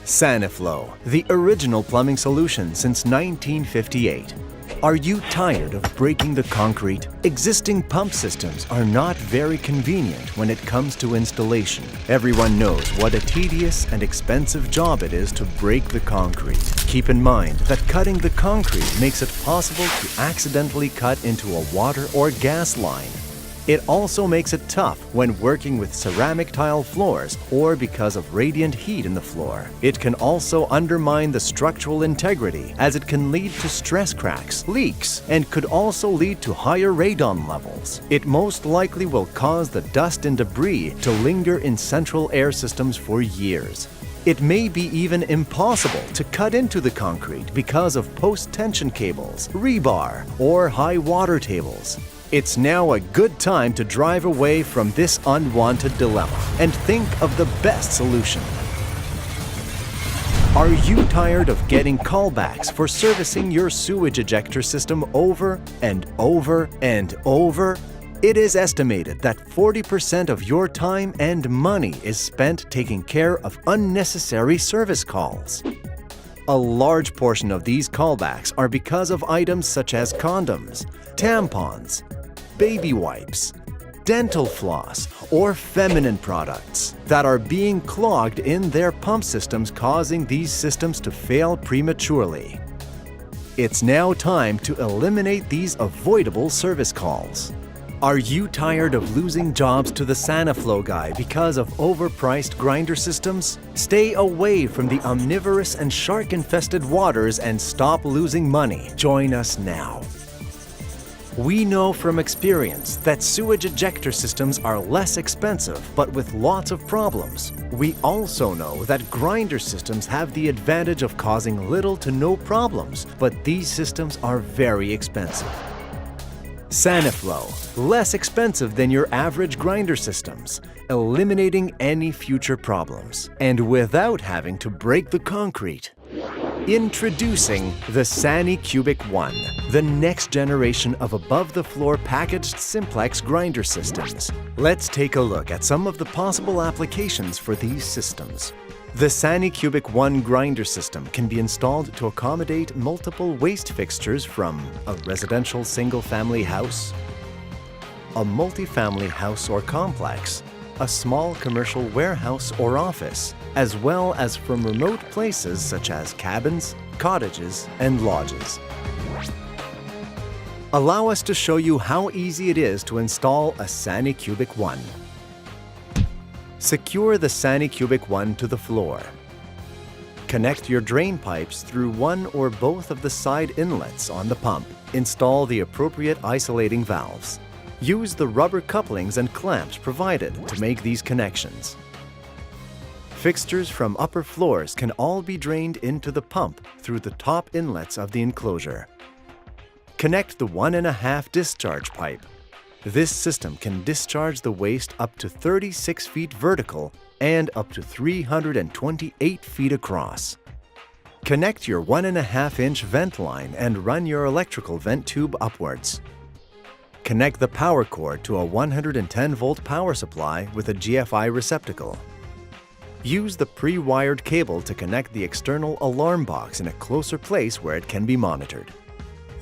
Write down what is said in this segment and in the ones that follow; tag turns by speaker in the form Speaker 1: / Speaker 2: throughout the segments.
Speaker 1: SANIFLO, the original plumbing solution since 1958. Are you tired of breaking the concrete? Existing pump systems are not very convenient when it comes to installation. Everyone knows what a tedious and expensive job it is to break the concrete. Keep in mind that cutting the concrete makes it possible to accidentally cut into a water or gas line. It also makes it tough when working with ceramic tile floors or because of radiant heat in the floor. It can also undermine the structural integrity as it can lead to stress cracks, leaks, and could also lead to higher radon levels. It most likely will cause the dust and debris to linger in central air systems for years. It may be even impossible to cut into the concrete because of post-tension cables, rebar, or high water tables. It's now a good time to drive away from this unwanted dilemma and think of the best solution. Are you tired of getting callbacks for servicing your sewage ejector system over and over and over? It is estimated that 40% of your time and money is spent taking care of unnecessary service calls. A large portion of these callbacks are because of items such as condoms, tampons, baby wipes, dental floss, or feminine products that are being clogged in their pump systems, causing these systems to fail prematurely. It's now time to eliminate these avoidable service calls. Are you tired of losing jobs to the SANIFLO guy because of overpriced grinder systems? Stay away from the omnivorous and shark-infested waters and stop losing money. Join us now. We know from experience that sewage ejector systems are less expensive but with lots of problems. We also know that grinder systems have the advantage of causing little to no problems, but these systems are very expensive. SANIFLO, less expensive than your average grinder systems, eliminating any future problems, and without having to break the concrete. Introducing the Sanicubic One, the next generation of above-the-floor packaged Simplex grinder systems. Let's take a look at some of the possible applications for these systems. The Sanicubic One grinder system can be installed to accommodate multiple waste fixtures from a residential single-family house, a multi-family house or complex, a small commercial warehouse or office, as well as from remote places such as cabins, cottages, and lodges. Allow us to show you how easy it is to install a Sanicubic One. Secure the Sanicubic One to the floor. Connect your drain pipes through one or both of the side inlets on the pump. Install the appropriate isolating valves. Use the rubber couplings and clamps provided to make these connections. Fixtures from upper floors can all be drained into the pump through the top inlets of the enclosure. Connect the 1.5 discharge pipe. This system can discharge the waste up to 36 feet vertical and up to 328 feet across. Connect your 1.5-inch vent line and run your electrical vent tube upwards. Connect the power cord to a 110-volt power supply with a GFI receptacle. Use the pre-wired cable to connect the external alarm box in a closer place where it can be monitored.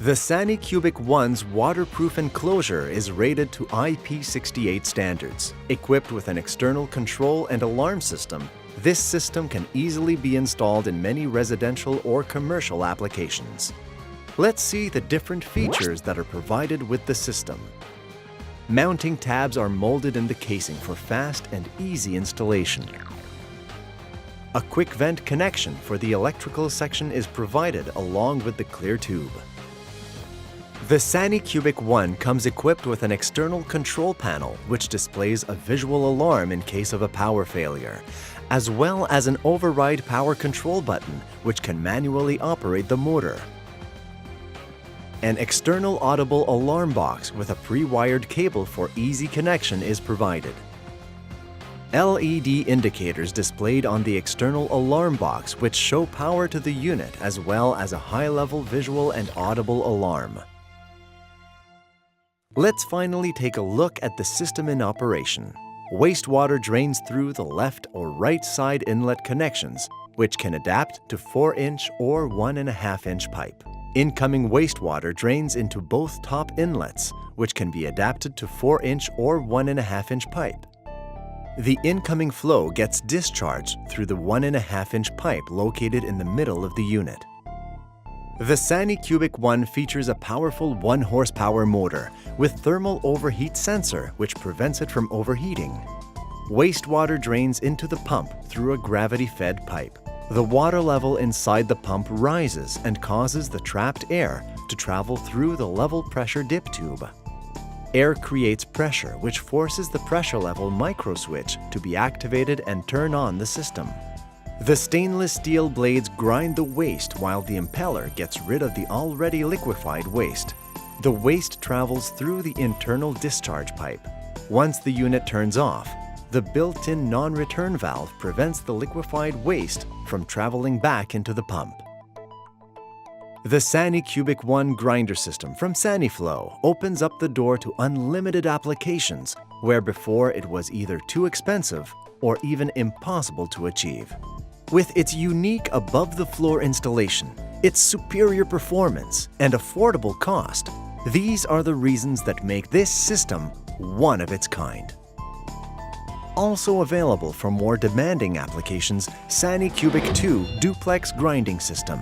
Speaker 1: The Sanicubic One's waterproof enclosure is rated to IP68 standards. Equipped with an external control and alarm system, this system can easily be installed in many residential or commercial applications. Let's see the different features that are provided with the system. Mounting tabs are molded in the casing for fast and easy installation. A quick vent connection for the electrical section is provided along with the clear tube. The Sanicubic One comes equipped with an external control panel which displays a visual alarm in case of a power failure, as well as an override power control button which can manually operate the motor. An external audible alarm box with a pre-wired cable for easy connection is provided. LED indicators displayed on the external alarm box which show power to the unit as well as a high-level visual and audible alarm. Let's finally take a look at the system in operation. Wastewater drains through the left or right side inlet connections, which can adapt to 4-inch or 1.5-inch pipe. Incoming wastewater drains into both top inlets, which can be adapted to 4-inch or 1.5-inch pipe. The incoming flow gets discharged through the 1.5-inch pipe located in the middle of the unit. The Sanicubic 1 features a powerful 1-horsepower motor with thermal overheat sensor which prevents it from overheating. Wastewater drains into the pump through a gravity-fed pipe. The water level inside the pump rises and causes the trapped air to travel through the level pressure dip tube. Air creates pressure which forces the pressure level microswitch to be activated and turn on the system. The stainless steel blades grind the waste while the impeller gets rid of the already liquefied waste. The waste travels through the internal discharge pipe. Once the unit turns off, the built-in non-return valve prevents the liquefied waste from traveling back into the pump. The Sanicubic 1 grinder system from SANIFLO opens up the door to unlimited applications where before it was either too expensive or even impossible to achieve. With its unique above-the-floor installation, its superior performance, and affordable cost, these are the reasons that make this system one of its kind. Also available for more demanding applications, Sanicubic 2 Duplex Grinding System.